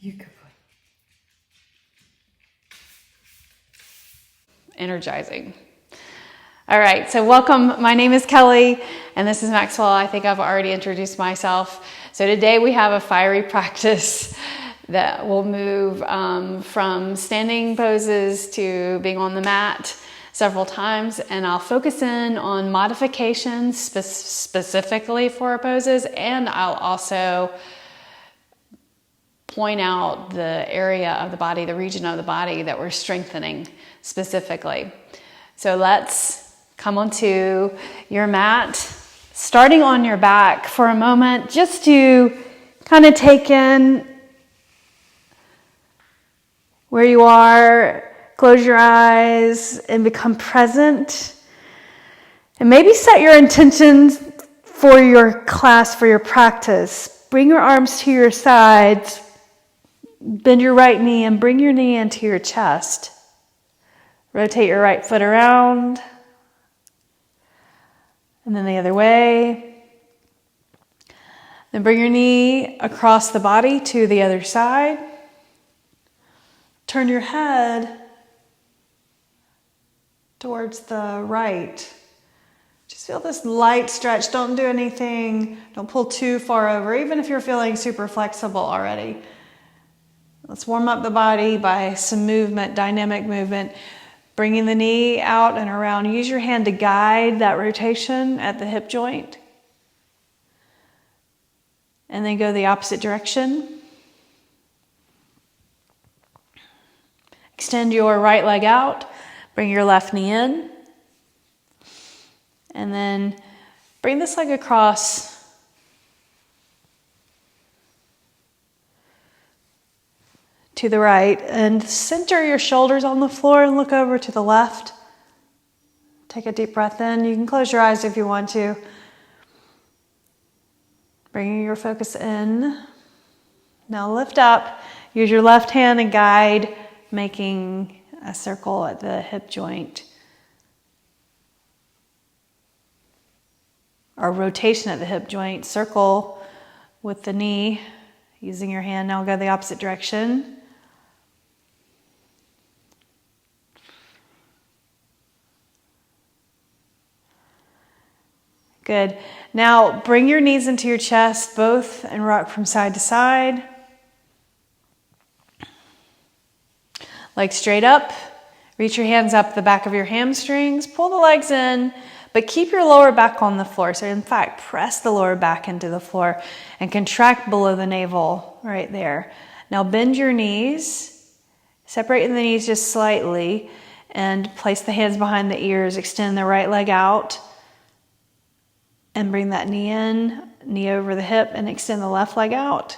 You good boy. Energizing. All right, so welcome. My name is Kelly, and this is Maxwell. I think I've already introduced myself. So today we have a fiery practice that will move from standing poses to being on the mat several times, and I'll focus in on modifications specifically for our poses, and I'll also point out the area of the body, the region of the body that we're strengthening specifically. So let's come onto your mat, starting on your back for a moment, just to kind of take in where you are. Close your eyes and become present. And maybe set your intentions for your class, for your practice. Bring your arms to your sides. Bend your right knee and bring your knee into your chest. Rotate your right foot around. And then the other way. Then bring your knee across the body to the other side. Turn your head towards the right. Just feel this light stretch. Don't do anything. Don't pull too far over, even if you're feeling super flexible already. Let's warm up the body by some movement, dynamic movement. Bringing the knee out and around. Use your hand to guide that rotation at the hip joint. And then go the opposite direction. Extend your right leg out. Bring your left knee in. And then bring this leg across to the right, and center your shoulders on the floor and look over to the left. Take a deep breath in. You can close your eyes if you want to. Bringing your focus in. Now lift up. Use your left hand and guide, making a circle at the hip joint. Or rotation at the hip joint. Circle with the knee. Using your hand, now go the opposite direction. Good. Now bring your knees into your chest, both, and rock from side to side. Legs straight up. Reach your hands up the back of your hamstrings. Pull the legs in, but keep your lower back on the floor. So in fact, press the lower back into the floor and contract below the navel right there. Now bend your knees. Separate the knees just slightly and place the hands behind the ears. Extend the right leg out. And bring that knee in, knee over the hip, and extend the left leg out.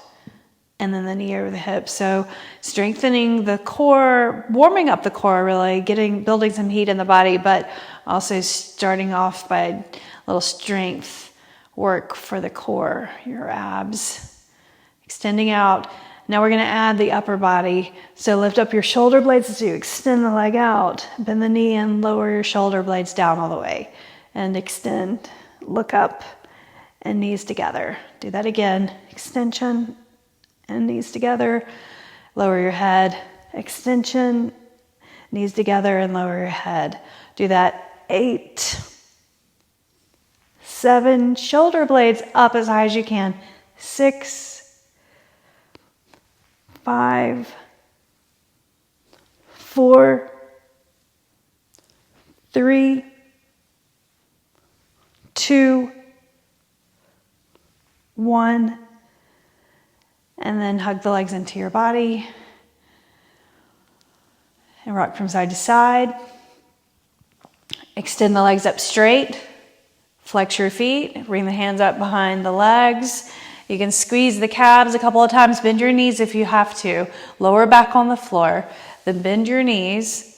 And then the knee over the hip. So strengthening the core, warming up the core really, building some heat in the body, but also starting off by a little strength work for the core, your abs. Extending out. Now we're going to add the upper body. So lift up your shoulder blades as you extend the leg out. Bend the knee and lower your shoulder blades down all the way. And extend. Look up and knees together. Do that again. Extension and knees together. Lower your head. Extension, knees together, and lower your head. Do that 8, 7, shoulder blades up as high as you can. 6, 5, 4, 3, 2, 1, and then hug the legs into your body and rock from side to side. Extend the legs up straight. Flex your feet. Bring the hands up behind the legs. You can squeeze the calves a couple of times. Bend your knees if you have to. Lower back on the floor. Then bend your knees.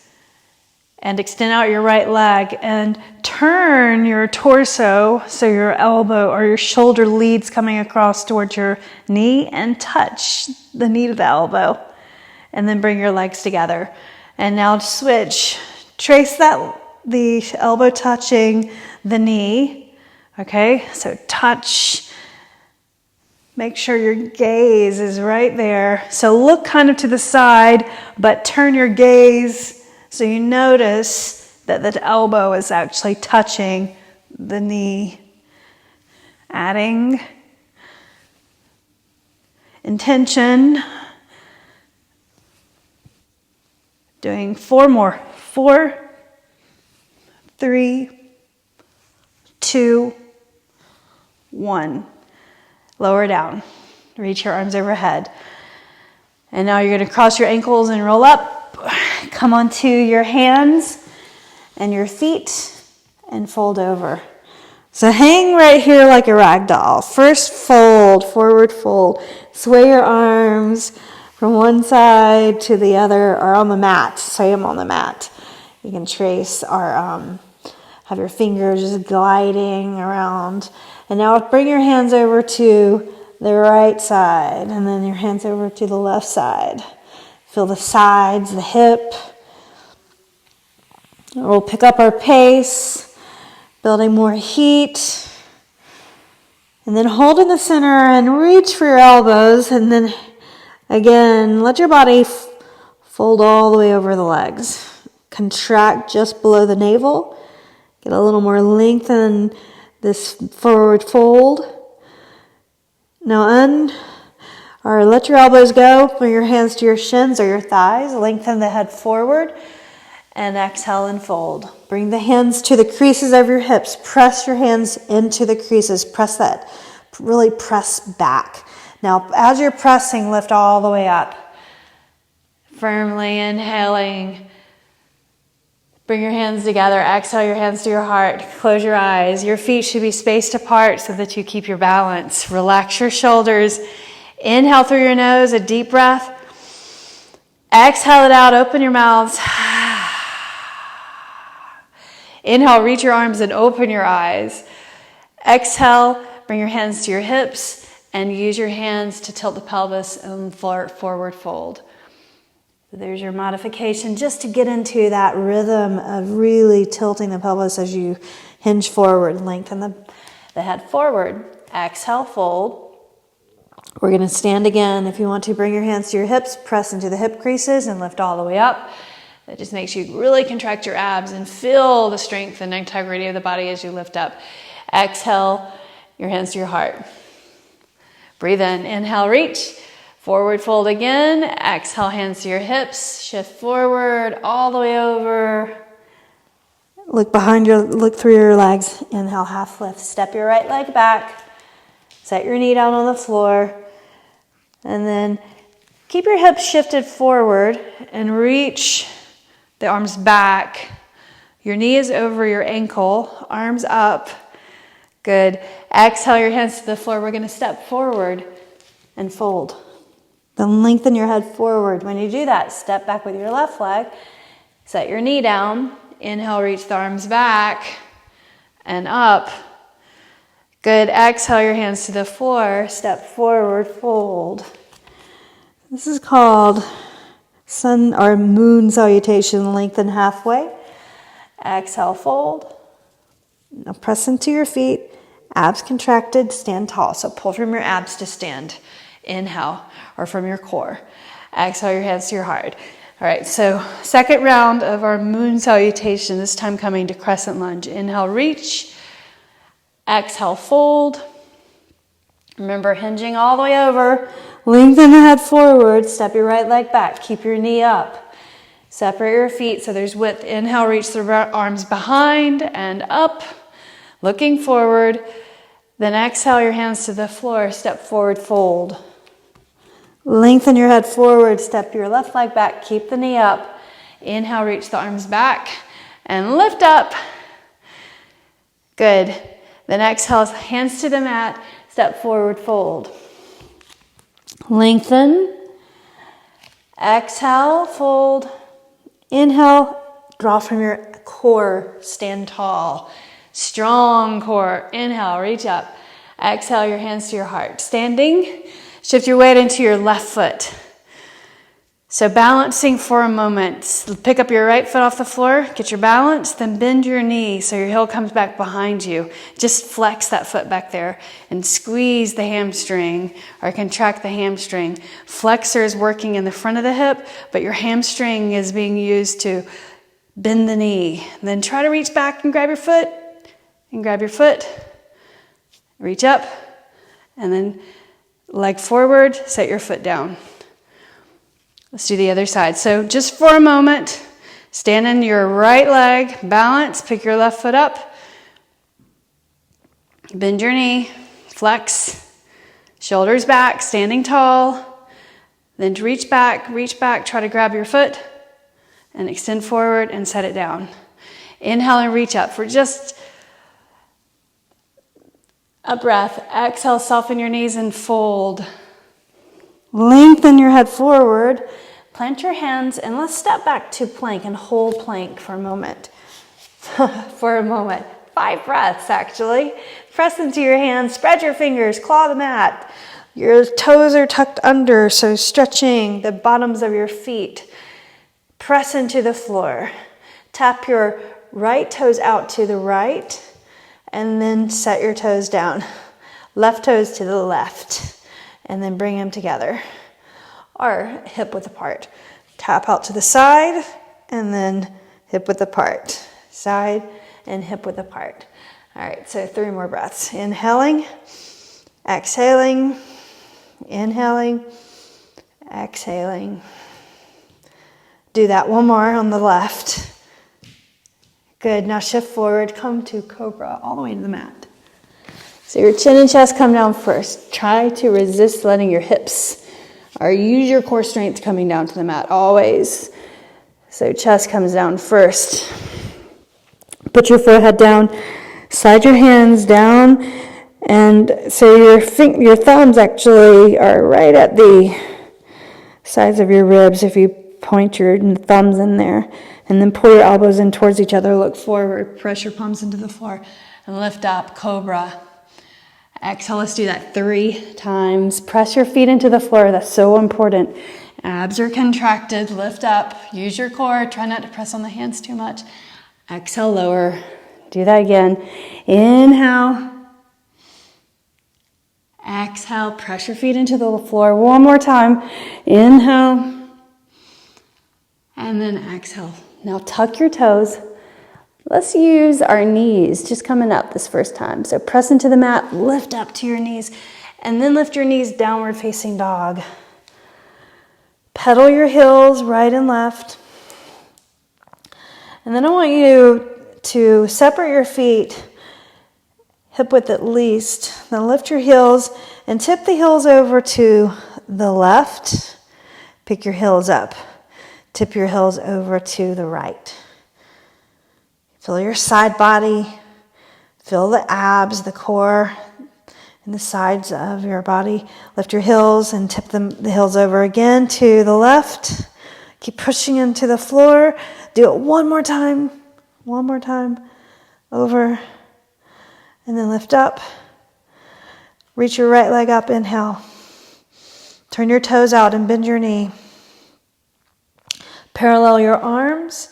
And extend out your right leg and turn your torso so your elbow or your shoulder leads coming across towards your knee, and touch the knee to the elbow. And then bring your legs together. And now switch. Trace the elbow touching the knee. Okay, so touch Make sure your gaze is right there. So look kind of to the side, but turn your gaze so you notice that the elbow is actually touching the knee. Adding intention. Doing 4 more. 4, 3, 2, 1. Lower down. Reach your arms overhead. And now you're going to cross your ankles and roll up. Come onto your hands and your feet and fold over. So hang right here like a rag doll. First fold, forward fold. Sway your arms from one side to the other or on the mat. Sway them on the mat. You can trace or have your fingers just gliding around. And now bring your hands over to the right side and then your hands over to the left side. Feel the sides, the hip. We'll pick up our pace, building more heat. And then hold in the center and reach for your elbows. And then again, let your body fold all the way over the legs. Contract just below the navel. Get a little more length in this forward fold. Now let your elbows go. Bring your hands to your shins or your thighs. Lengthen the head forward. And exhale and fold. Bring the hands to the creases of your hips. Press your hands into the creases. Press that. Really press back. Now, as you're pressing, lift all the way up. Firmly inhaling. Bring your hands together. Exhale your hands to your heart. Close your eyes. Your feet should be spaced apart so that you keep your balance. Relax your shoulders. Inhale through your nose, a deep breath. Exhale it out. Open your mouths. Inhale, reach your arms and open your eyes. Exhale, bring your hands to your hips and use your hands to tilt the pelvis and forward fold. There's your modification just to get into that rhythm of really tilting the pelvis as you hinge forward. Lengthen the head forward. Exhale, fold. We're going to stand again. If you want to bring your hands to your hips, press into the hip creases and lift all the way up. That just makes you really contract your abs and feel the strength and integrity of the body as you lift up. Exhale, your hands to your heart. Breathe in. Inhale, reach. Forward fold again. Exhale, hands to your hips. Shift forward, all the way over. Look through your legs. Inhale, half lift. Step your right leg back. Set your knee down on the floor. And then keep your hips shifted forward and reach the arms back. Your knee is over your ankle. Arms up. Good. Exhale your hands to the floor. We're going to step forward and fold. Then lengthen your head forward. When you do that, step back with your left leg. Set your knee down. Inhale, reach the arms back and up. Good. Exhale your hands to the floor. Step forward, fold. This is called sun or moon salutation. Lengthen halfway. Exhale, fold. Now press into your feet. Abs contracted, stand tall. So pull from your abs to stand. Inhale, or from your core. Exhale your hands to your heart. All right, so second round of our moon salutation, this time coming to crescent lunge. Inhale, reach. Exhale, fold. Remember, hinging all the way over. Lengthen the head forward. Step your right leg back. Keep your knee up. Separate your feet so there's width. Inhale, reach the arms behind and up. Looking forward. Then exhale your hands to the floor. Step forward, fold. Lengthen your head forward. Step your left leg back. Keep the knee up. Inhale, reach the arms back and lift up. Good. Then exhale, hands to the mat. Step forward, fold. Lengthen. Exhale, fold. Inhale, draw from your core. Stand tall. Strong core. Inhale, reach up. Exhale, your hands to your heart. Standing, shift your weight into your left foot. So balancing for a moment. Pick up your right foot off the floor, get your balance, then bend your knee so your heel comes back behind you. Just flex that foot back there and squeeze the hamstring or contract the hamstring. Flexor is working in the front of the hip, but your hamstring is being used to bend the knee. Then try to reach back and grab your foot, and grab your foot. Reach up, and then leg forward, set your foot down. Let's do the other side. So just for a moment, stand in your right leg, balance, pick your left foot up, bend your knee, flex, shoulders back, standing tall, then to reach back, try to grab your foot and extend forward and set it down. Inhale and reach up for just a breath. Exhale, soften your knees and fold. Lengthen your head forward, plant your hands, and let's step back to plank and hold plank for a moment. 5 breaths, actually. Press into your hands, spread your fingers, claw the mat. Your toes are tucked under, so stretching the bottoms of your feet. Press into the floor. Tap your right toes out to the right, and then set your toes down. Left toes to the left. And then bring them together, or hip width apart. Tap out to the side, and then hip width apart. Side and hip width apart. All right, so 3 more breaths. Inhaling, exhaling, inhaling, exhaling. Do that one more on the left. Good, now shift forward, come to cobra, all the way to the mat. So your chin and chest come down first. Try to resist letting your hips or use your core strength coming down to the mat, always. So chest comes down first. Put your forehead down, slide your hands down, and so your thumbs actually are right at the sides of your ribs if you point your thumbs in there. And then pull your elbows in towards each other, look forward, press your palms into the floor, and lift up, cobra. Exhale, let's do that 3 times. Press your feet into the floor. That's so important. Abs are contracted. Lift up. Use your core. Try not to press on the hands too much. Exhale, lower. Do that again. Inhale. Exhale. Press your feet into the floor. One more time. Inhale. And then exhale. Now tuck your toes. Let's use our knees just coming up this first time. So press into the mat, lift up to your knees, and then lift your knees downward facing dog. Pedal your heels right and left. And then I want you to separate your feet, hip width at least. Then lift your heels and tip the heels over to the left. Pick your heels up. Tip your heels over to the right. Feel your side body, feel the abs, the core, and the sides of your body. Lift your heels and tip the heels over again to the left. Keep pushing into the floor. Do it one more time, over, and then lift up. Reach your right leg up, inhale. Turn your toes out and bend your knee. Parallel your arms.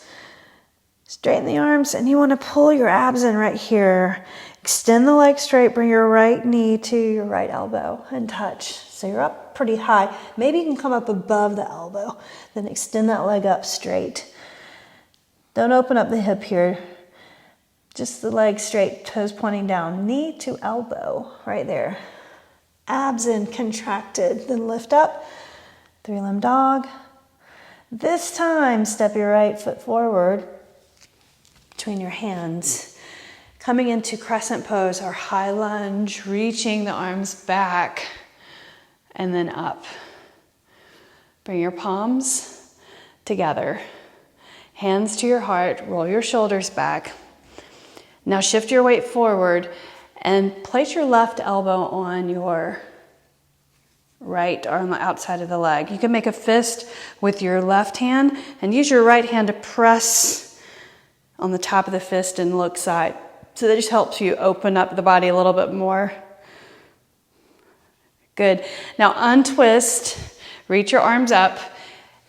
Straighten the arms, and you want to pull your abs in right here. Extend the leg straight, bring your right knee to your right elbow and touch. So you're up pretty high. Maybe you can come up above the elbow. Then extend that leg up straight. Don't open up the hip here. Just the leg straight, toes pointing down. Knee to elbow, right there. Abs in, contracted. Then lift up, 3-limb dog. This time, step your right foot forward between your hands. Coming into crescent pose or high lunge, reaching the arms back and then up. Bring your palms together. Hands to your heart, roll your shoulders back. Now shift your weight forward and place your left elbow on your right or on the outside of the leg. You can make a fist with your left hand and use your right hand to press on the top of the fist and look side. So that just helps you open up the body a little bit more. Good. Now untwist, reach your arms up,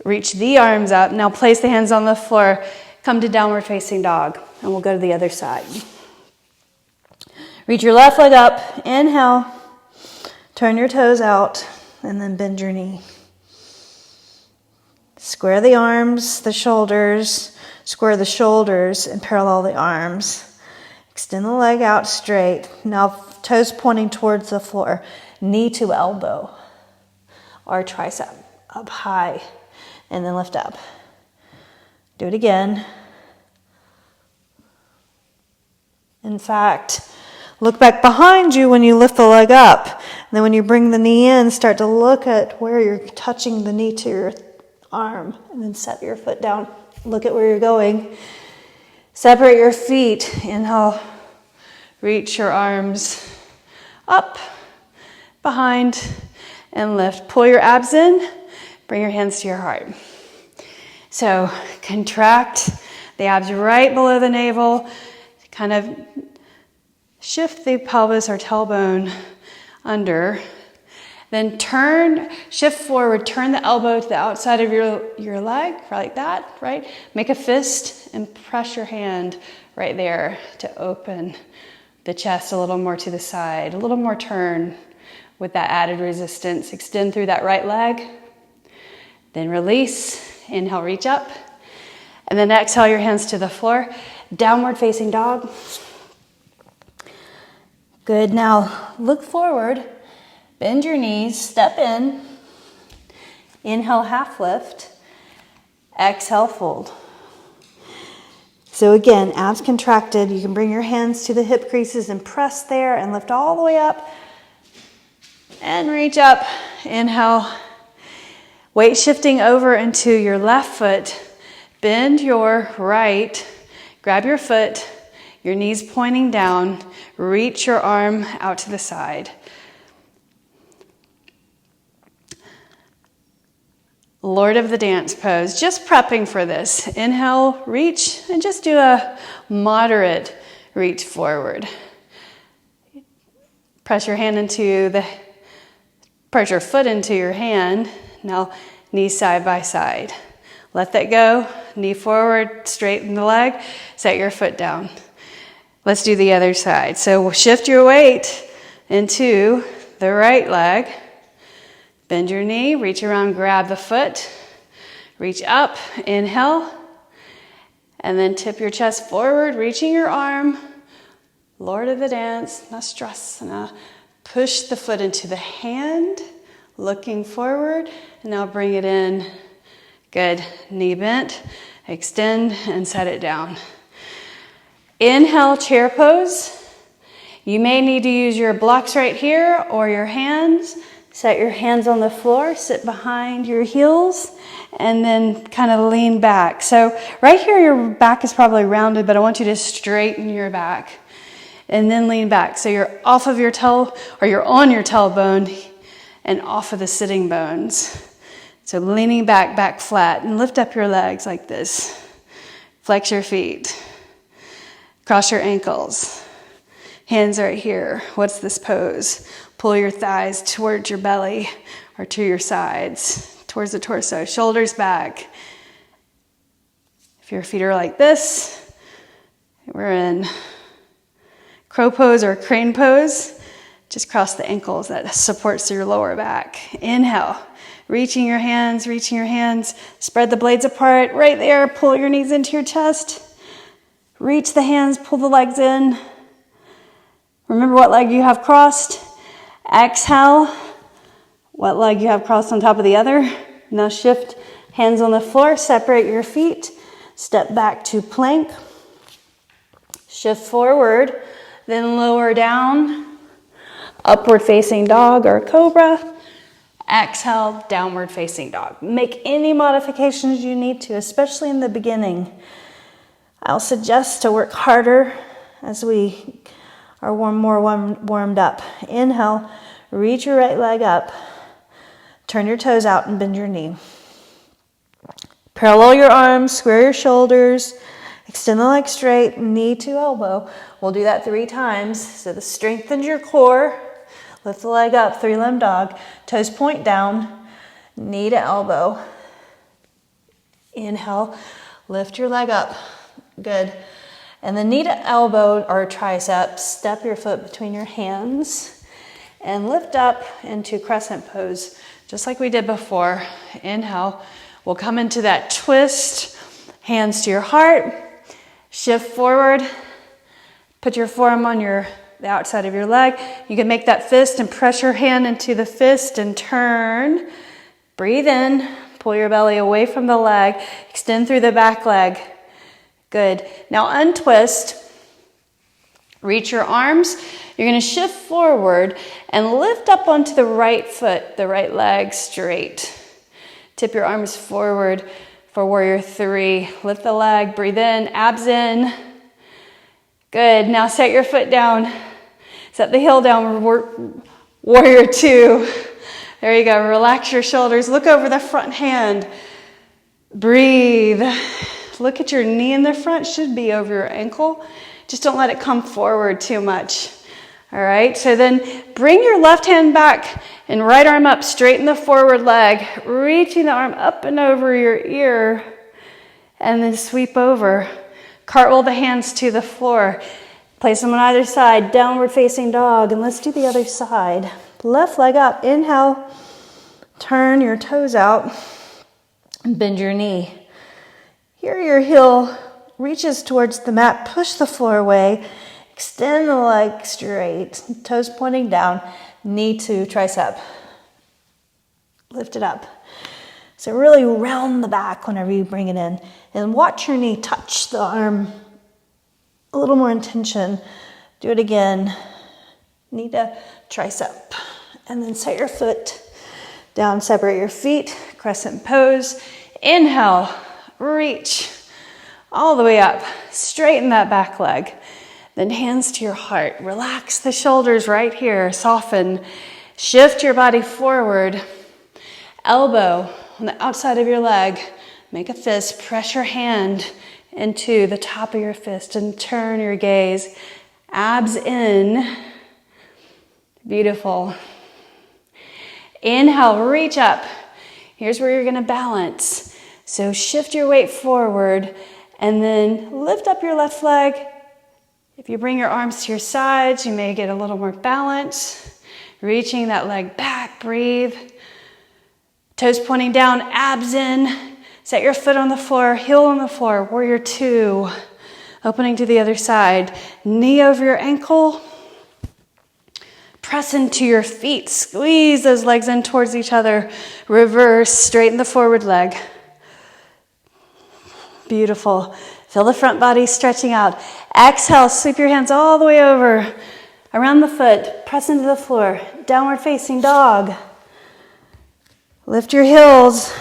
Reach the arms up. Now place the hands on the floor. Come to downward facing dog. And we'll go to the other side. Reach your left leg up. Inhale. Turn your toes out. And then bend your knee. Square the arms, the shoulders. Square the shoulders and parallel the arms. Extend the leg out straight. Now toes pointing towards the floor. Knee to elbow. Or tricep up high. And then lift up. Do it again. In fact, look back behind you when you lift the leg up. And then when you bring the knee in, start to look at where you're touching the knee to your arm. And then set your foot down. Look at where you're going. Separate your feet. Inhale. Reach your arms up, behind, and lift. Pull your abs in. Bring your hands to your heart. So contract the abs right below the navel. Kind of shift the pelvis or tailbone under. Then shift forward, turn the elbow to the outside of your leg, like that, right? Make a fist and press your hand right there to open the chest a little more to the side, a little more turn with that added resistance. Extend through that right leg. Then release. Inhale, reach up. And then exhale your hands to the floor. Downward facing dog. Good. Now look forward. Bend your knees. Step in. Inhale, half lift. Exhale, fold. So again, abs contracted. You can bring your hands to the hip creases and press there and lift all the way up. And reach up. Inhale. Weight shifting over into your left foot. Bend your right. Grab your foot. Your knees pointing down. Reach your arm out to the side. Lord of the Dance pose. Just prepping for this. Inhale, reach, and just do a moderate reach forward. Press your foot into your hand. Now, knees side by side. Let that go. Knee forward, straighten the leg. Set your foot down. Let's do the other side. So we'll shift your weight into the right leg. Bend your knee, reach around, grab the foot. Reach up, inhale. And then tip your chest forward, reaching your arm. Lord of the Dance, Nastrasana. Push the foot into the hand. Looking forward, and now bring it in. Good. Knee bent. Extend and set it down. Inhale, chair pose. You may need to use your blocks right here or your hands. Set your hands on the floor, sit behind your heels, and then kind of lean back. So right here, your back is probably rounded, but I want you to straighten your back and then lean back. So you're off of your you're on your tailbone and off of the sitting bones. So leaning back flat, and lift up your legs like this. Flex your feet. Cross your ankles. Hands right here. What's this pose? Pull your thighs towards your belly or to your sides, towards the torso. Shoulders back. If your feet are like this, we're in crow pose or crane pose. Just cross the ankles. That supports your lower back. Inhale. Reaching your hands. Spread the blades apart right there. Pull your knees into your chest. Reach the hands. Pull the legs in. Remember what leg you have crossed. Exhale. What leg you have crossed on top of the other. Now shift hands on the floor. Separate your feet. Step back to plank. Shift forward. Then lower down. Upward facing dog or cobra. Exhale, downward facing dog. Make any modifications you need to, especially in the beginning. I'll suggest to work harder as we are more warmed up. Inhale, reach your right leg up. Turn your toes out and bend your knee. Parallel your arms, square your shoulders. Extend the leg straight, knee to elbow. We'll do that 3 times. So this strengthens your core. Lift the leg up, 3-limb dog. Toes point down, knee to elbow. Inhale, lift your leg up. Good. And then knee to elbow or tricep, step your foot between your hands and lift up into crescent pose, just like we did before. Inhale, we'll come into that twist, hands to your heart, shift forward, put your forearm on the outside of your leg. You can make that fist and press your hand into the fist and turn. Breathe in, pull your belly away from the leg, extend through the back leg. Good. Now untwist, reach your arms. You're going to shift forward and lift up onto the right foot, the right leg straight. Tip your arms forward for warrior three. Lift the leg, breathe in, abs in. Good. Now set your foot down. Set the heel down, warrior two. There you go. Relax your shoulders. Look over the front hand. Breathe. Look at your knee in the front. Should be over your ankle. Just don't let it come forward too much. All right. So then bring your left hand back and right arm up. Straighten the forward leg. Reaching the arm up and over your ear. And then sweep over. Cartwheel the hands to the floor. Place them on either side. Downward facing dog. And let's do the other side. Left leg up. Inhale. Turn your toes out. And bend your knee. Here your heel reaches towards the mat. Push the floor away. Extend the leg straight. Toes pointing down. Knee to tricep. Lift it up. So really round the back whenever you bring it in. And watch your knee touch the arm. A little more intention. Do it again. Knee to tricep. And then set your foot down. Separate your feet. Crescent pose. Inhale. Reach all the way up. Straighten that back leg. Then hands to your heart. Relax the shoulders right here. Soften. Shift your body forward. Elbow on the outside of your leg. Make a fist. Press your hand into the top of your fist and turn your gaze. Abs in. Beautiful. Inhale, reach up. Here's where you're going to balance. So shift your weight forward and then lift up your left leg. If you bring your arms to your sides, you may get a little more balance. Reaching that leg back, breathe. Toes pointing down, abs in. Set your foot on the floor, heel on the floor, warrior two. Opening to the other side. Knee over your ankle. Press into your feet. Squeeze those legs in towards each other. Reverse, straighten the forward leg. Beautiful. Feel the front body stretching out. Exhale, sweep your hands all the way over. Around the foot. Press into the floor. Downward facing dog. Lift your heels.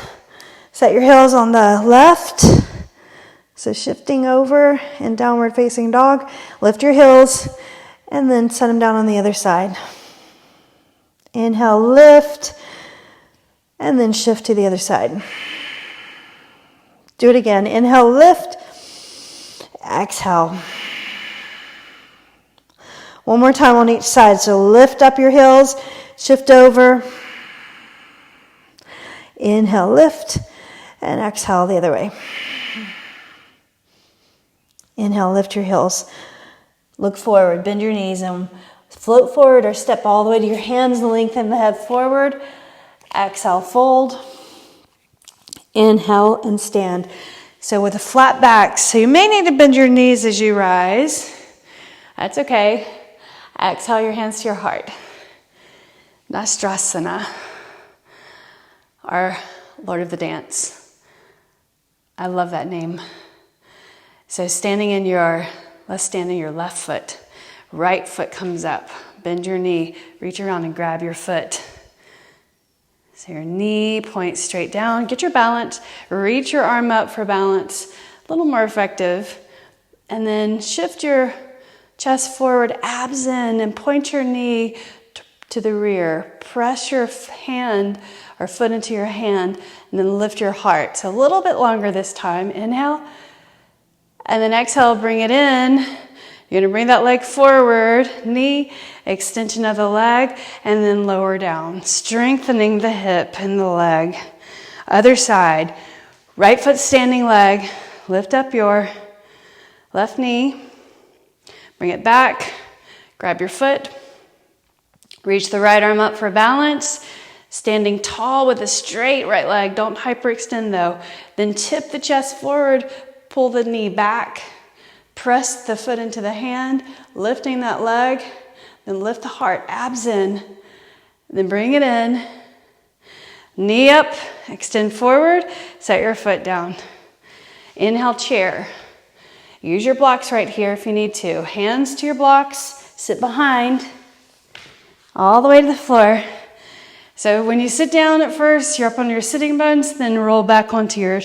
Set your heels on the left. So shifting over and downward facing dog. Lift your heels and then set them down on the other side. Inhale, lift, and then shift to the other side. Do it again. Inhale, lift. Exhale. One more time on each side. So lift up your heels, shift over. Inhale, lift, and exhale the other way. Inhale, lift your heels. Look forward, bend your knees, and float forward or step all the way to your hands and lengthen the head forward. Exhale, fold. Inhale and stand. So with a flat back, so you may need to bend your knees as you rise. That's okay. Exhale your hands to your heart. Nastrasana, our Lord of the Dance. I love that name. So let's stand in your left foot. Right foot comes up. Bend your knee, reach around and grab your foot. So your knee points straight down. Get your balance. Reach your arm up for balance. A little more effective. And then shift your chest forward, abs in, and point your knee to the rear. Press your hand or foot into your hand, and then lift your heart. So a little bit longer this time. Inhale. And then exhale, bring it in. You're going to bring that leg forward, knee, extension of the leg, and then lower down, strengthening the hip and the leg. Other side. Right foot standing leg. Lift up your left knee. Bring it back. Grab your foot. Reach the right arm up for balance. Standing tall with a straight right leg. Don't hyperextend though. Then tip the chest forward. Pull the knee back. Press the foot into the hand. Lifting that leg. Then lift the heart. Abs in. Then bring it in. Knee up. Extend forward. Set your foot down. Inhale, chair. Use your blocks right here if you need to. Hands to your blocks. Sit behind. All the way to the floor. So when you sit down at first, you're up on your sitting bones, then roll back onto your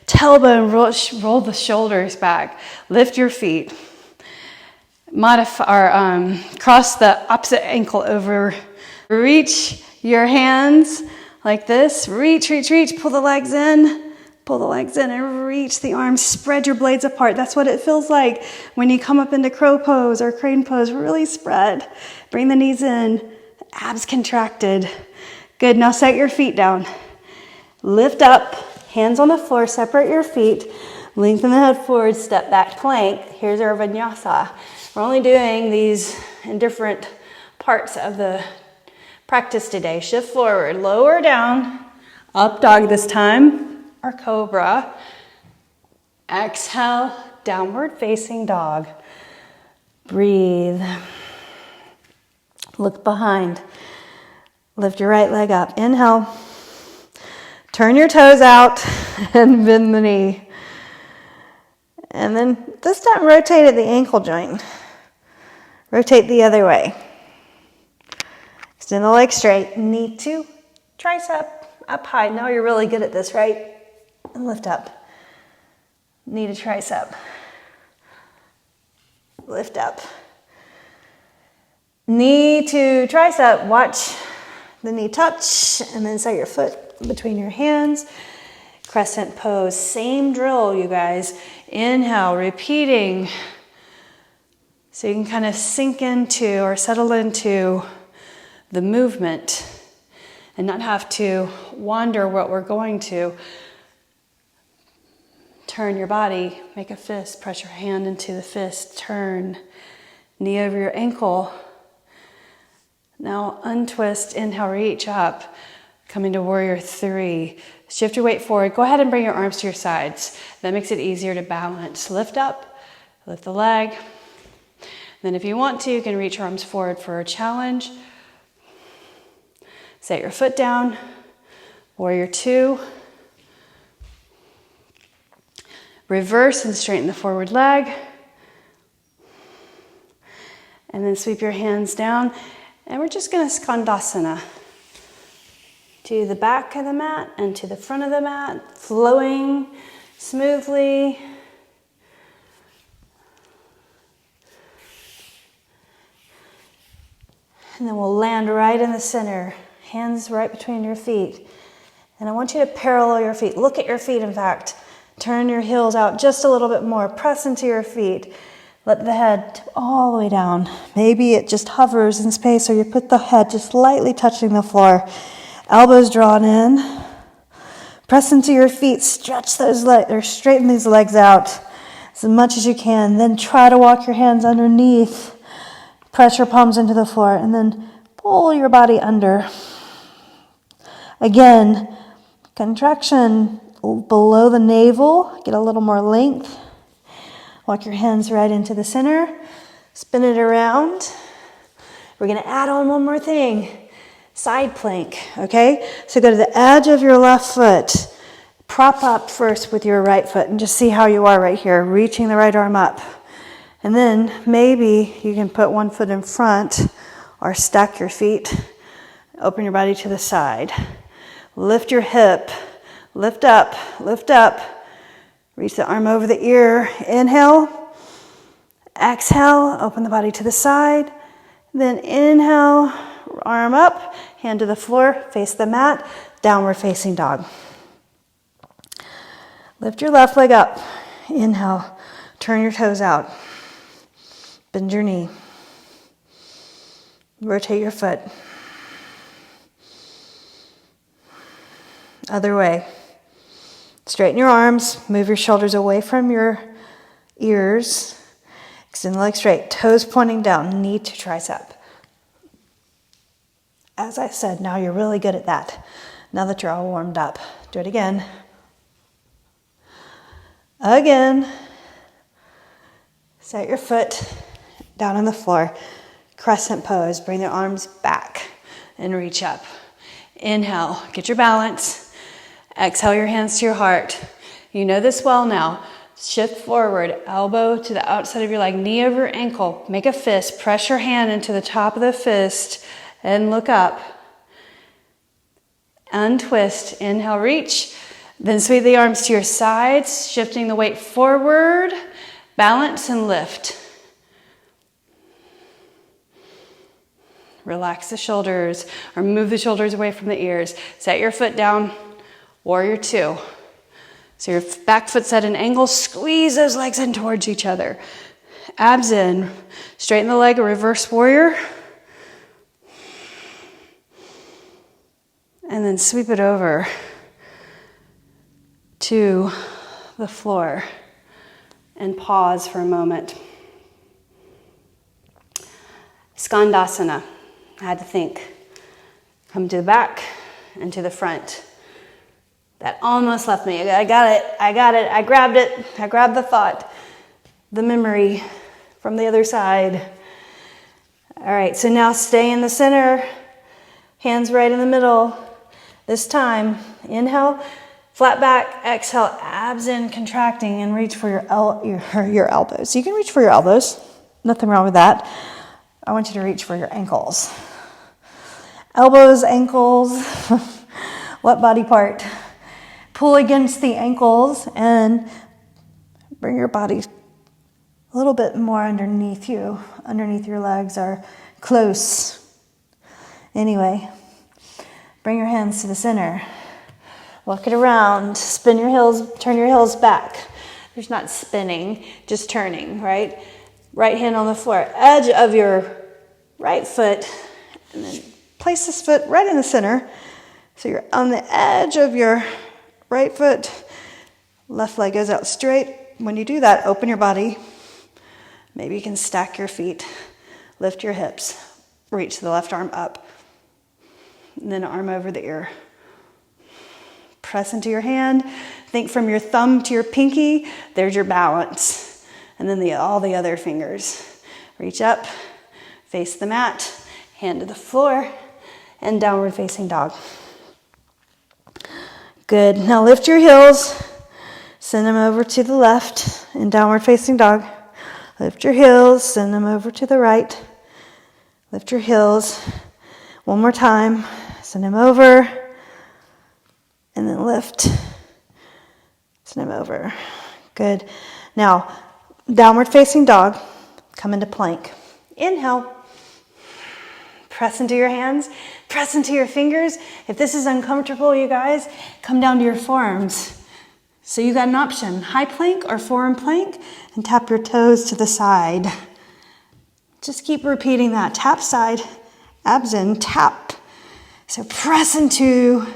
tailbone, roll the shoulders back. Lift your feet. Cross the opposite ankle over. Reach your hands like this. Reach, reach, reach. Pull the legs in. Pull the legs in and reach the arms. Spread your blades apart. That's what it feels like when you come up into crow pose or crane pose. Really spread. Bring the knees in. Abs contracted. Good. Now set your feet down. Lift up. Hands on the floor. Separate your feet. Lengthen the head forward. Step back plank. Here's our vinyasa. We're only doing these in different parts of the practice today. Shift forward. Lower down. Up dog this time. Or cobra. Exhale. Downward facing dog. Breathe. Look behind. Lift your right leg up. Inhale. Turn your toes out and bend the knee. And then this time rotate at the ankle joint. Rotate the other way. Extend the leg straight. Knee to tricep. Up high. Now you're really good at this, right? And lift up. Knee to tricep. Lift up. Knee to tricep. Watch the knee touch and then set your foot between your hands. Crescent pose. Same drill, you guys. Inhale, repeating. So you can kind of sink into or settle into the movement and not have to wander what we're going to. Turn your body, make a fist, press your hand into the fist, turn, knee over your ankle. Now untwist, inhale, reach up, come into warrior three. Shift your weight forward. Go ahead and bring your arms to your sides. That makes it easier to balance. Lift up, lift the leg. Then if you want to, you can reach your arms forward for a challenge. Set your foot down, warrior two. Reverse and straighten the forward leg. And then sweep your hands down. And we're just going to skandasana. To the back of the mat and to the front of the mat. Flowing smoothly. And then we'll land right in the center. Hands right between your feet. And I want you to parallel your feet. Look at your feet, in fact. Turn your heels out just a little bit more. Press into your feet. Let the head all the way down. Maybe it just hovers in space, or you put the head just lightly touching the floor. Elbows drawn in. Press into your feet. Stretch those legs, or straighten these legs out as much as you can. Then try to walk your hands underneath. Press your palms into the floor, and then pull your body under. Again, contraction below the navel. Get a little more length. Walk your hands right into the center. Spin it around. We're going to add on one more thing. Side plank, okay? So go to the edge of your left foot. Prop up first with your right foot and just see how you are right here, reaching the right arm up. And then maybe you can put one foot in front or stack your feet. Open your body to the side. Lift your hip. Lift up, lift up. Reach the arm over the ear. Inhale. Exhale, open the body to the side. Then inhale, arm up, hand to the floor, face the mat, downward facing dog. Lift your left leg up. Inhale, turn your toes out. Bend your knee. Rotate your foot. Other way. Straighten your arms, move your shoulders away from your ears. Extend the legs straight, toes pointing down, knee to tricep. As I said, now you're really good at that. Now that you're all warmed up, do it again. Again. Set your foot down on the floor. Crescent pose. Bring the arms back and reach up. Inhale, get your balance. Exhale your hands to your heart. You know this well now. Shift forward, elbow to the outside of your leg, knee over ankle. Make a fist. Press your hand into the top of the fist and look up. Untwist. Inhale, reach. Then sweep the arms to your sides, shifting the weight forward. Balance and lift. Relax the shoulders or move the shoulders away from the ears. Set your foot down, warrior two. So your back foot's at an angle, squeeze those legs in towards each other. Abs in, straighten the leg, a reverse warrior. And then sweep it over to the floor and pause for a moment. Skandasana. I had to think. Come to the back and to the front. That almost left me. I got it. I grabbed it. I grabbed the thought, the memory from the other side. All right, so now stay in the center. Hands right in the middle. This time, inhale, flat back, exhale, abs in, contracting, and reach for your elbows. You can reach for your elbows. Nothing wrong with that. I want you to reach for your ankles. Elbows, ankles, what body part? Pull against the ankles and bring your body a little bit more underneath you, underneath your legs or close. Anyway, bring your hands to the center. Walk it around, spin your heels, turn your heels back. There's not spinning, just turning, right? Right hand on the floor, edge of your right foot, and then place this foot right in the center. So you're on the edge of your right foot, left leg goes out straight. When you do that, open your body. Maybe you can stack your feet, lift your hips, reach the left arm up, and then arm over the ear. Press into your hand. Think from your thumb to your pinky, there's your balance. And then all the other fingers. Reach up, face the mat, hand to the floor, and downward facing dog. Good. Now lift your heels, send them over to the left in downward facing dog. Lift your heels, send them over to the right. Lift your heels. One more time. Send them over, and then lift. Send them over. Good. Now, downward facing dog. Come into plank. Inhale. Press into your hands. Press into your fingers. If this is uncomfortable, you guys, come down to your forearms. So you got an option, high plank or forearm plank, and tap your toes to the side. Just keep repeating that. Tap side, abs in, tap. So press into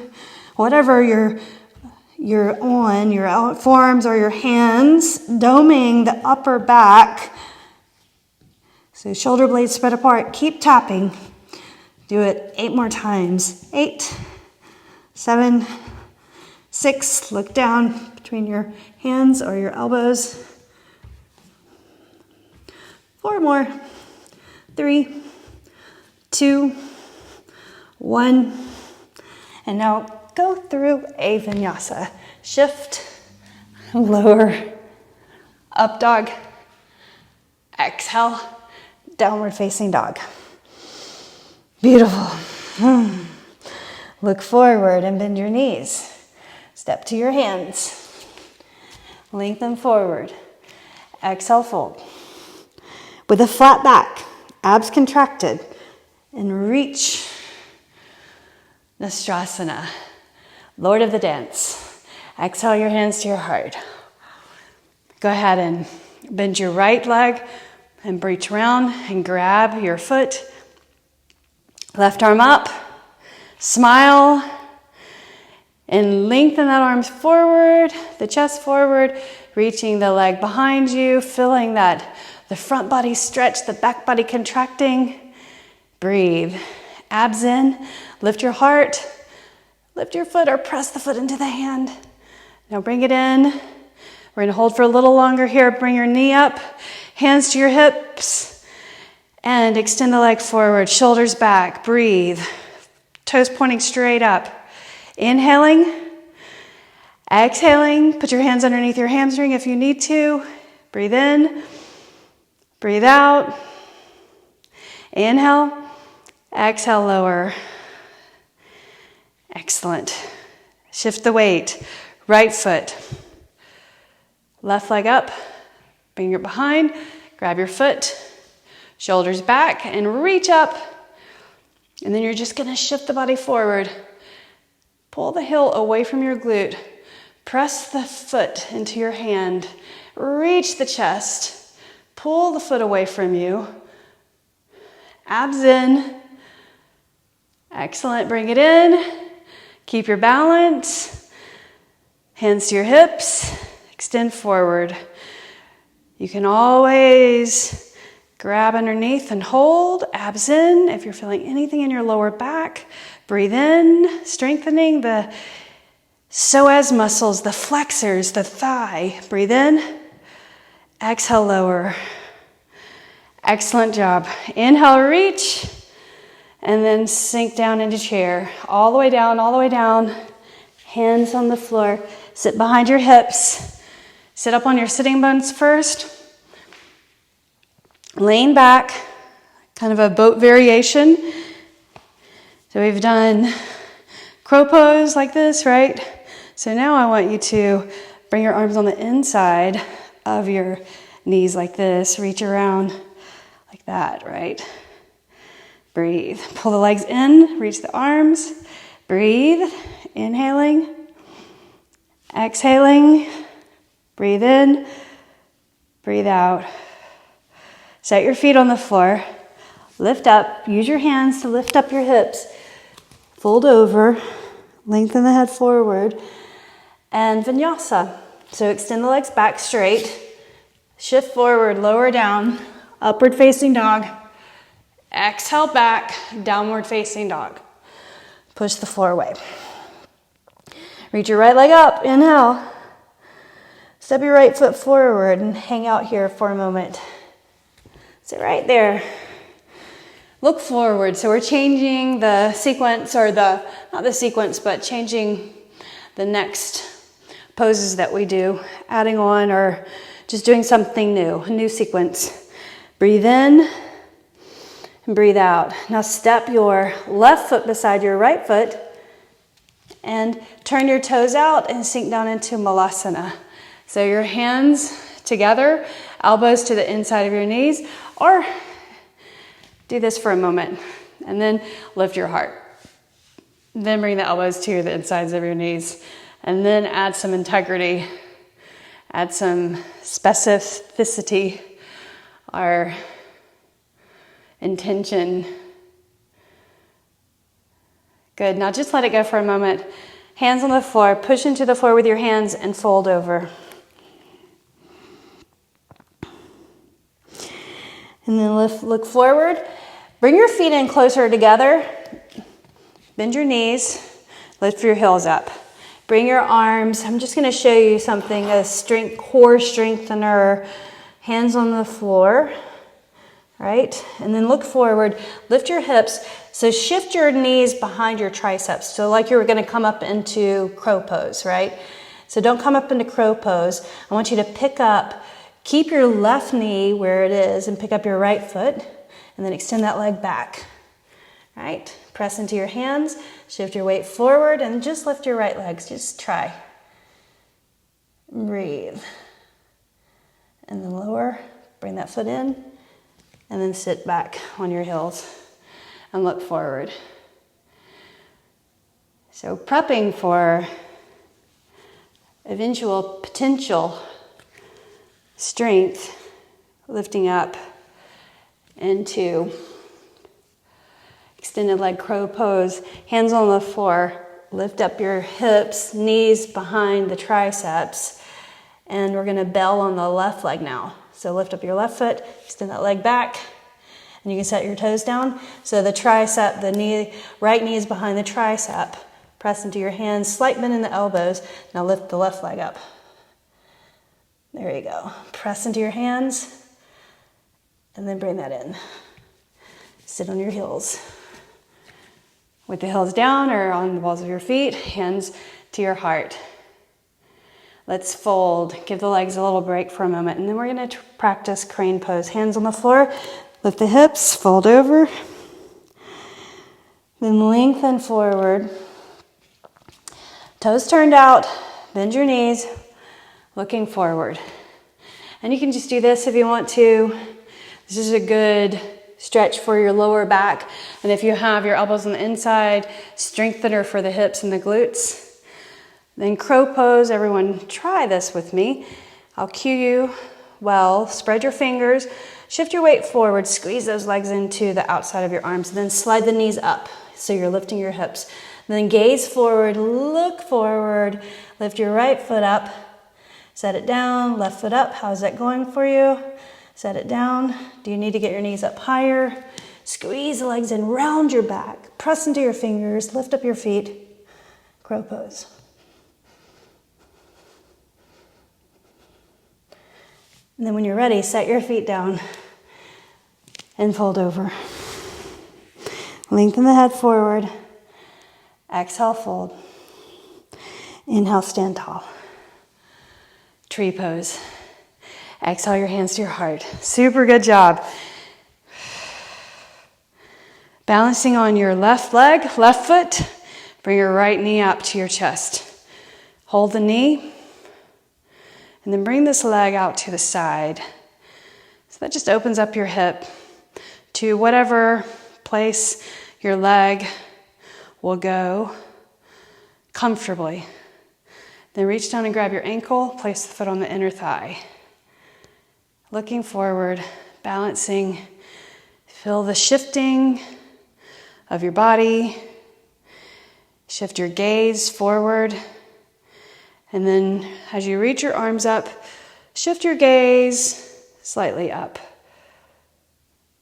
whatever you're on, your forearms or your hands, doming the upper back. So shoulder blades spread apart. Keep tapping. Do it 8 more times. 8, 7, 6. Look down between your hands or your elbows. 4 more. 3, 2, 1. And now go through a vinyasa. Shift, lower, up dog. Exhale, downward facing dog. Beautiful. Look forward and bend your knees. Step to your hands. Lengthen forward. Exhale, fold. With a flat back, abs contracted, and reach. Nastrasana, Lord of the dance. Exhale your hands to your heart. Go ahead and bend your right leg and reach around and grab your foot. Left arm up, smile, And lengthen that arms forward, the chest forward, reaching the leg behind you, feeling that the front body stretch, the back body contracting. Breathe. Abs in. Lift your heart. Lift your foot or press the foot into the hand. Now bring it in. We're going to hold for a little longer here. Bring your knee up. Hands to your hips. And extend the leg forward. Shoulders back. Breathe. Toes pointing straight up. Inhaling, exhaling, put your hands underneath your hamstring if you need to. Breathe in, breathe out. Inhale, exhale, lower. Excellent. Shift the weight. Right foot, left leg up, bring it behind, grab your foot, shoulders back, and reach up. And then you're just going to shift the body forward. Pull the heel away from your glute. Press the foot into your hand. Reach the chest. Pull the foot away from you. Abs in. Excellent. Bring it in. Keep your balance. Hands to your hips. Extend forward. You can always grab underneath and hold. Abs in. If you're feeling anything in your lower back, breathe in, strengthening the psoas muscles, the flexors, the thigh. Breathe in, exhale, lower. Excellent job. Inhale, reach, and then sink down into chair. All the way down, all the way down. Hands on the floor. Sit behind your hips. Sit up on your sitting bones first. Lean back, kind of a boat variation. So we've done crow pose like this, right? So now I want you to bring your arms on the inside of your knees like this. Reach around like that, right? Breathe. Pull the legs in, reach the arms. Breathe. Inhaling. Exhaling. Breathe in. Breathe out. Set your feet on the floor. Lift up. Use your hands to lift up your hips. Fold over. Lengthen the head forward. And vinyasa. So extend the legs back straight. Shift forward, lower down. Upward facing dog. Exhale back. Downward facing dog. Push the floor away. Reach your right leg up. Inhale. Step your right foot forward and hang out here for a moment. Sit right there. Look forward. So we're changing the sequence, or not the sequence, but changing the next poses that we do, adding on or just doing something new, a new sequence. Breathe in and breathe out. Now step your left foot beside your right foot and turn your toes out and sink down into Malasana. So your hands together, elbows to the inside of your knees, or do this for a moment and then lift your heart. Then bring the elbows to the insides of your knees and then add some integrity, add some specificity or intention. Good. Now just let it go for a moment. Hands on the floor. Push into the floor with your hands and fold over. And then look forward. Bring your feet in closer together. Bend your knees. Lift your heels up. Bring your arms. I'm just going to show you something, a core strengthener. Hands on the floor. Right? And then look forward. Lift your hips. So shift your knees behind your triceps. So like you were going to come up into crow pose, right? So don't come up into crow pose. I want you to pick up, keep your left knee where it is and pick up your right foot and then extend that leg back, right? Press into your hands, shift your weight forward and just lift your right legs. Just try. Breathe. And then lower, bring that foot in and then sit back on your heels and look forward. So prepping for eventual potential strength, lifting up into extended leg crow pose, hands on the floor, lift up your hips, knees behind the triceps, and we're gonna bell on the left leg now. So lift up your left foot, extend that leg back, and you can set your toes down. So the tricep, the knee, right knee is behind the tricep. Press into your hands, slight bend in the elbows. Now lift the left leg up. There you go. Press into your hands, and then bring that in. Sit on your heels. With the heels down or on the balls of your feet, hands to your heart. Let's fold. Give the legs a little break for a moment, and then we're going to practice crane pose. Hands on the floor, lift the hips, fold over. Then lengthen forward. Toes turned out, bend your knees, looking forward. And you can just do this if you want to. This is a good stretch for your lower back. And if you have your elbows on the inside, strengthener for the hips and the glutes. Then crow pose. Everyone try this with me. I'll cue you well. Spread your fingers. Shift your weight forward. Squeeze those legs into the outside of your arms. Then slide the knees up so you're lifting your hips. Then gaze forward. Look forward. Lift your right foot up. Set it down. Left foot up. How's that going for you? Set it down. Do you need to get your knees up higher? Squeeze the legs in, round your back. Press into your fingers, lift up your feet. Crow pose. And then when you're ready, set your feet down and fold over. Lengthen the head forward. Exhale, fold. Inhale, stand tall. Tree pose. Exhale your hands to your heart. Super good job. Balancing on your left leg, left foot. Bring your right knee up to your chest. Hold the knee. And then bring this leg out to the side. So that just opens up your hip to whatever place your leg will go comfortably. Then reach down and grab your ankle. Place the foot on the inner thigh. Looking forward, balancing. Feel the shifting of your body. Shift your gaze forward. And then as you reach your arms up, shift your gaze slightly up.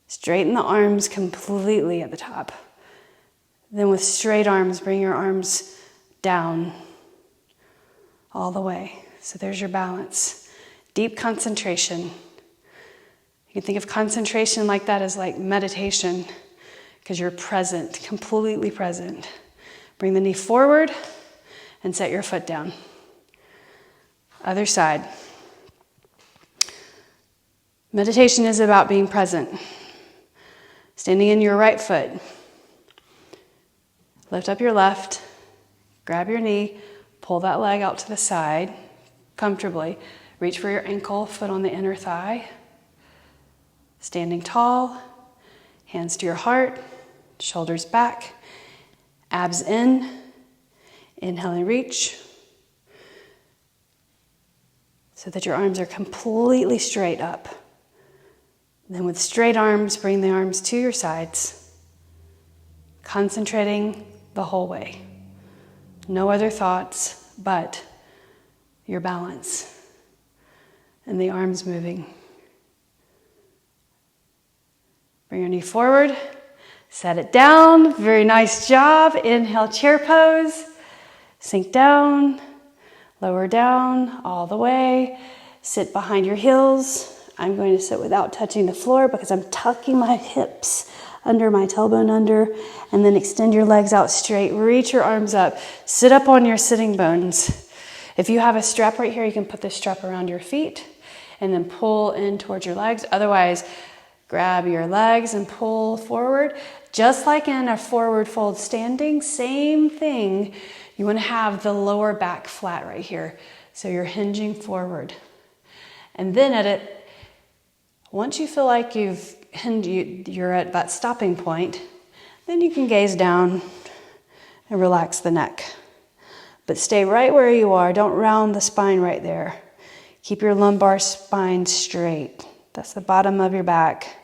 Straighten the arms completely at the top. Then with straight arms, bring your arms down all the way. So there's your balance. Deep concentration. You can think of concentration like that as like meditation because you're present, completely present. Bring the knee forward and set your foot down. Other side. Meditation is about being present. Standing in your right foot. Lift up your left. Grab your knee. Pull that leg out to the side comfortably. Reach for your ankle, foot on the inner thigh. Standing tall, hands to your heart, shoulders back, abs in. Inhale and reach. So that your arms are completely straight up. Then with straight arms, bring the arms to your sides. Concentrating the whole way. No other thoughts but your balance and the arms moving. Bring your knee forward, set it down. Very nice job. Inhale, chair pose. Sink down, lower down all the way. Sit behind your heels. I'm going to sit without touching the floor because I'm tucking my hips under my tailbone under, and then extend your legs out straight. Reach your arms up. Sit up on your sitting bones. If you have a strap right here, you can put this strap around your feet and then pull in towards your legs. Otherwise, grab your legs and pull forward. Just like in a forward fold standing, same thing. You want to have the lower back flat right here. So you're hinging forward. And then once you feel like you're at that stopping point, then you can gaze down and relax the neck. But stay right where you are. Don't round the spine right there. Keep your lumbar spine straight. That's the bottom of your back.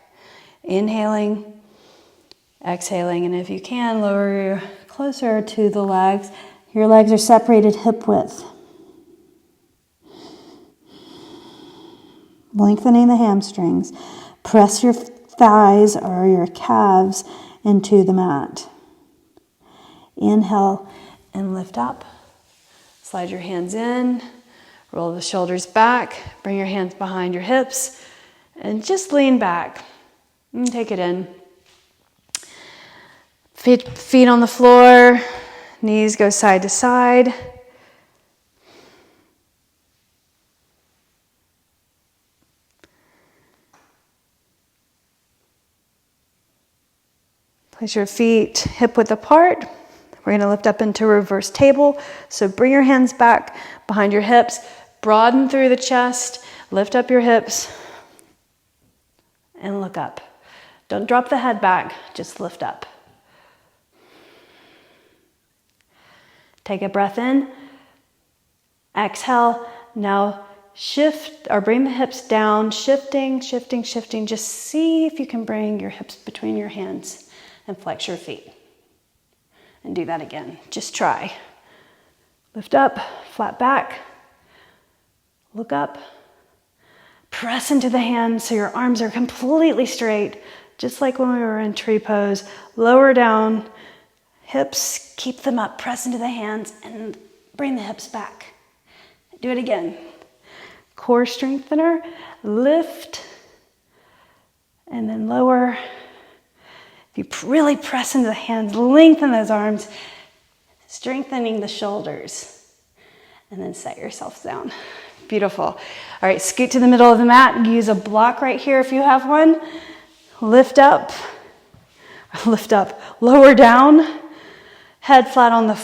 Inhaling, exhaling, and if you can, lower closer to the legs Your legs are separated hip width. Lengthening the hamstrings. Press your thighs or your calves into the mat. Inhale and lift up. Slide your hands in. Roll the shoulders back. Bring your hands behind your hips. And just lean back. And take it in. Feet on the floor. Knees go side to side. Place your feet hip width apart. We're going to lift up into reverse table. So bring your hands back behind your hips. Broaden through the chest. Lift up your hips. And look up. Don't drop the head back. Just lift up. Take a breath in. Exhale. Now shift or bring the hips down. Shifting. Just see if you can bring your hips between your hands and flex your feet. And do that again. Just try. Lift up, flat back. Look up. Press into the hands so your arms are completely straight, just like when we were in tree pose. Lower down, hips, keep them up. Press into the hands and bring the hips back. Do it again. Core strengthener, lift, and then lower. If you really press into the hands, lengthen those arms, strengthening the shoulders, and then set yourself down. Beautiful. All right, scoot to the middle of the mat. Use a block right here if you have one. Lift up, lower down, head flat on the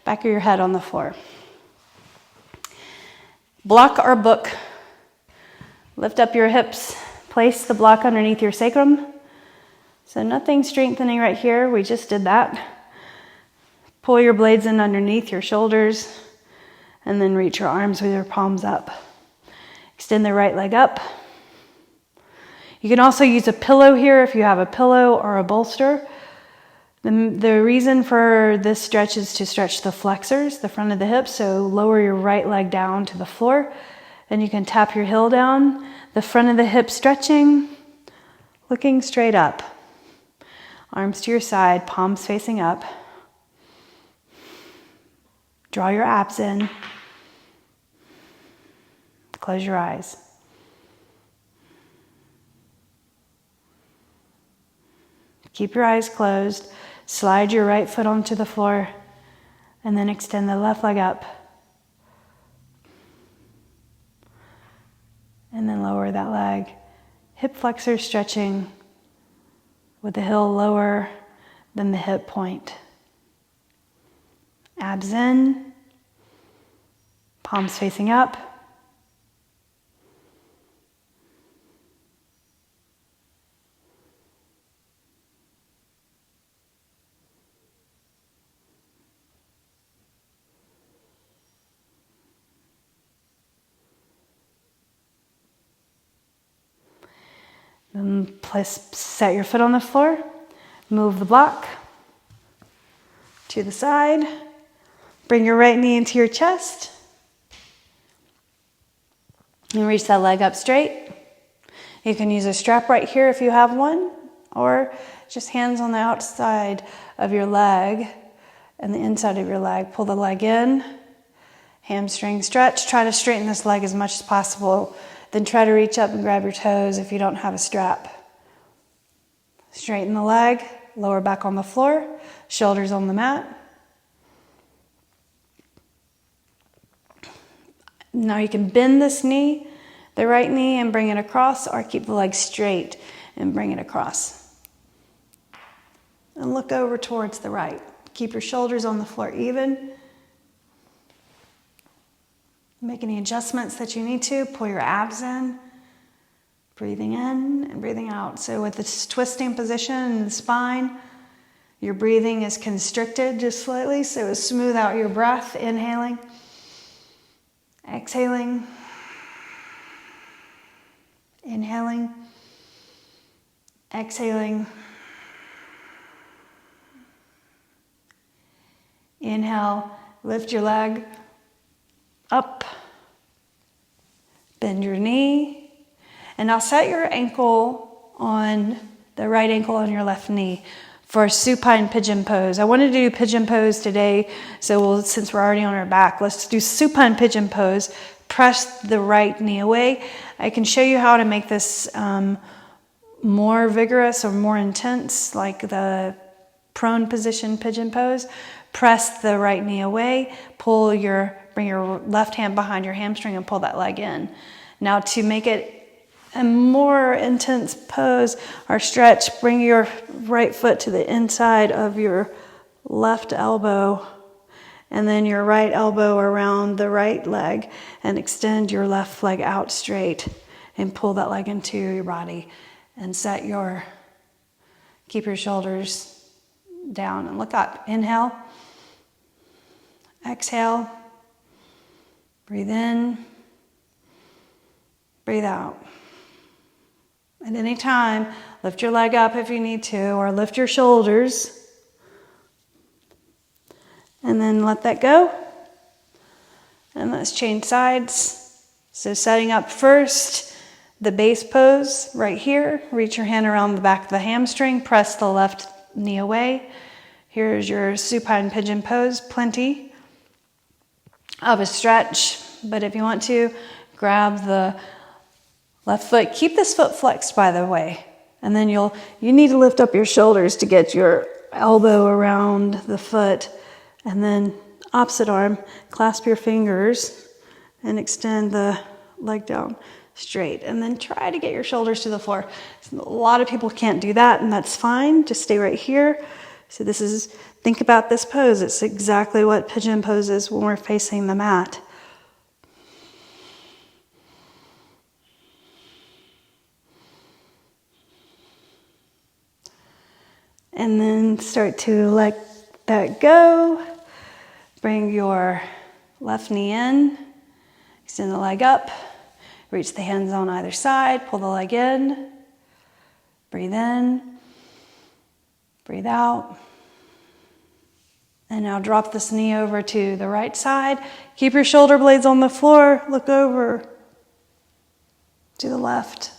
back of your head on the floor. Block or book. Lift up your hips, place the block underneath your sacrum. So nothing strengthening right here, we just did that. Pull your blades in underneath your shoulders and then reach your arms with your palms up. Extend the right leg up. You can also use a pillow here if you have a pillow or a bolster. The reason for this stretch is to stretch the flexors, the front of the hips, so lower your right leg down to the floor and you can tap your heel down. The front of the hip stretching, looking straight up. Arms to your side, palms facing up. Draw your abs in. Close your eyes. Keep your eyes closed. Slide your right foot onto the floor and then extend the left leg up. And then lower that leg. Hip flexor stretching with the heel lower than the hip point. Abs in, palms facing up. Then set your foot on the floor. Move the block to the side. Bring your right knee into your chest. And reach that leg up straight. You can use a strap right here if you have one, or just hands on the outside of your leg and the inside of your leg. Pull the leg in. Hamstring stretch. Try to straighten this leg as much as possible. Then try to reach up and grab your toes if you don't have a strap. Straighten the leg, lower back on the floor, shoulders on the mat. Now you can bend this knee, the right knee, and bring it across, or keep the leg straight and bring it across. And look over towards the right. Keep your shoulders on the floor even. Make any adjustments that you need to. Pull your abs in. Breathing in and breathing out. So with this twisting position in the spine, your breathing is constricted just slightly. So smooth out your breath. Inhaling. Exhaling. Inhaling. Exhaling. Inhale, lift your leg up, bend your knee, and now set your ankle on the right ankle on your left knee for supine pigeon pose. I wanted to do pigeon pose today, so since we're already on our back, let's do supine pigeon pose. Press the right knee away. I can show you how to make this more vigorous or more intense, like the prone position pigeon pose. Press the right knee away, bring your left hand behind your hamstring and pull that leg in. Now to make it a more intense pose or stretch, bring your right foot to the inside of your left elbow and then your right elbow around the right leg and extend your left leg out straight and pull that leg into your body and keep your shoulders down and look up. Inhale, exhale, breathe in, breathe out. At any time, lift your leg up if you need to, or lift your shoulders. And then let that go. And let's change sides. So setting up first, the base pose right here. Reach your hand around the back of the hamstring. Press the left knee away. Here's your supine pigeon pose. Plenty of a stretch. But if you want to, grab the left foot. Keep this foot flexed, by the way. And then you need to lift up your shoulders to get your elbow around the foot. And then opposite arm, clasp your fingers and extend the leg down straight. And then try to get your shoulders to the floor. A lot of people can't do that, and that's fine. Just stay right here. So think about this pose. It's exactly what pigeon pose is when we're facing the mat. And then start to let that go. Bring your left knee in. Extend the leg up. Reach the hands on either side. Pull the leg in. Breathe in. Breathe out. And now drop this knee over to the right side. Keep your shoulder blades on the floor. Look over to the left.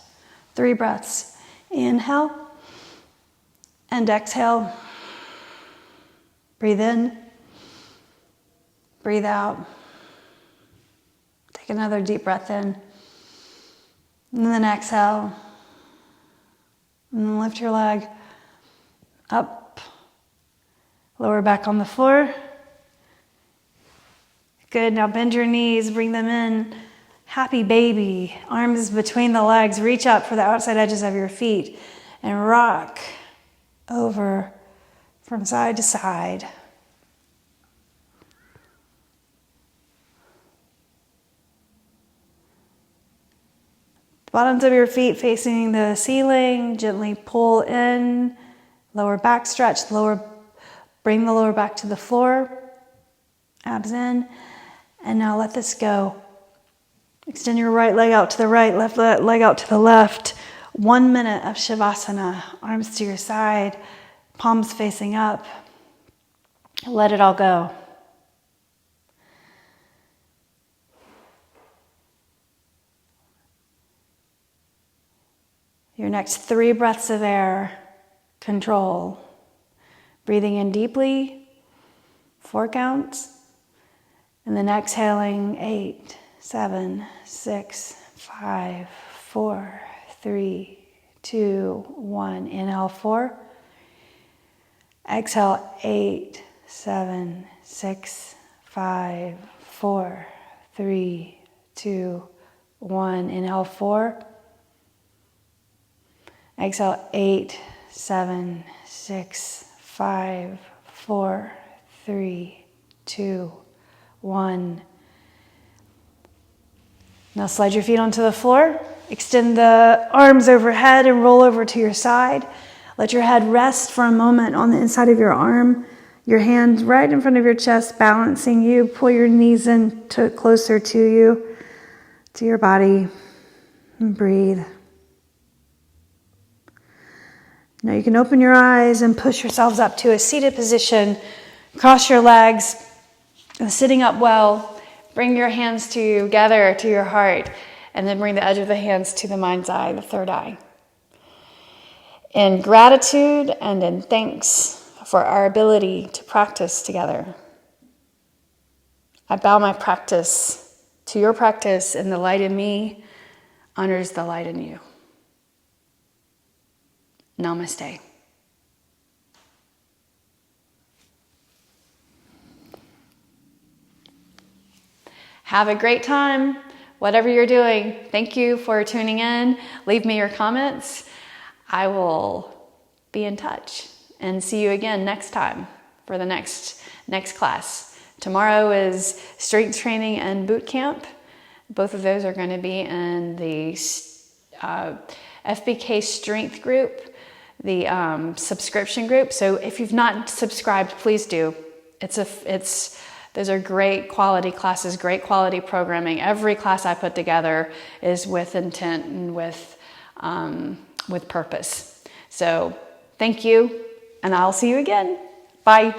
3 breaths. Inhale. And exhale. Breathe in. Breathe out. Take another deep breath in. And then exhale. And then lift your leg up. Lower back on the floor. Good. Now bend your knees. Bring them in. Happy baby. Arms between the legs. Reach up for the outside edges of your feet. And rock over from side to side. Bottoms of your feet facing the ceiling. Gently pull in. Lower back stretch. Bring the lower back to the floor. Abs in. And now let this go. Extend your right leg out to the right. Left leg out to the left. 1 minute of Shavasana. Arms to your side. Palms facing up. Let it all go. Your next 3 breaths of air, control. Breathing in deeply, 4 counts. And then exhaling, 8, 7, 6, 5, 4, 3, 2, 1. Inhale, 4. Exhale, 8, 7, 6, 5, 4, 3, 2, 1. Inhale, 4. Exhale, 8, 7, 6, 5, 4, 3, 2, 1. Now slide your feet onto the floor. Extend the arms overhead and roll over to your side. Let your head rest for a moment on the inside of your arm. Your hand right in front of your chest, balancing you. Pull your knees in closer to you, to your body, and breathe. Now you can open your eyes and push yourselves up to a seated position. Cross your legs, sitting up well. Bring your hands together to your heart, and then bring the edge of the hands to the mind's eye, the third eye. In gratitude and in thanks for our ability to practice together, I bow my practice to your practice, and the light in me honors the light in you. Namaste. Have a great time, whatever you're doing. Thank you for tuning in. Leave me your comments. I will be in touch and see you again next time for the next class. Tomorrow is strength training and boot camp. Both of those are going to be in the FBK strength group, the subscription group. So if you've not subscribed, please do. Those are great quality classes, great quality programming. Every class I put together is with intent and with purpose. So thank you, and I'll see you again. Bye.